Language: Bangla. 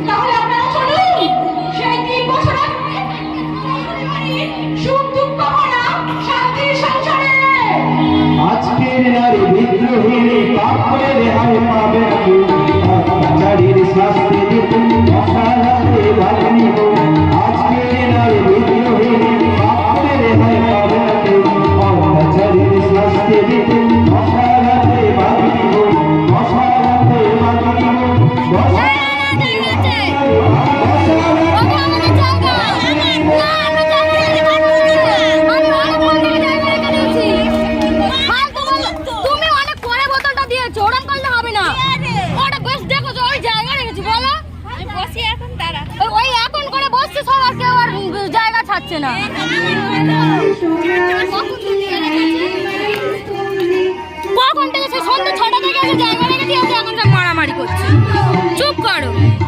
তাহলে আপনারা চলুন সেই 3 বছর সুখ দুঃখ ভরা শান্তির সংসারে। আজকের নারী বিদ্রোহী পাপের রেহাই পাবে না কেউ, অত্যাচারীর শাস্তি দিতে অসাধারণে ভাগ্নি গো। আজকের নারী বিদ্রোহী পাপের রেহাই পাবে না কেউ, অত্যাচারীর শাস্তি দিতে অসাধারণে ভাগ্নি গো, অসাধারণে ভাগ্নি গো। জায়গা ছাড়ছে না। কখন থেকে সে সন্ধ্যে 6টা থেকে জায়গা রেখেছি, এখন সব মারামারি করছে। চুপ করো।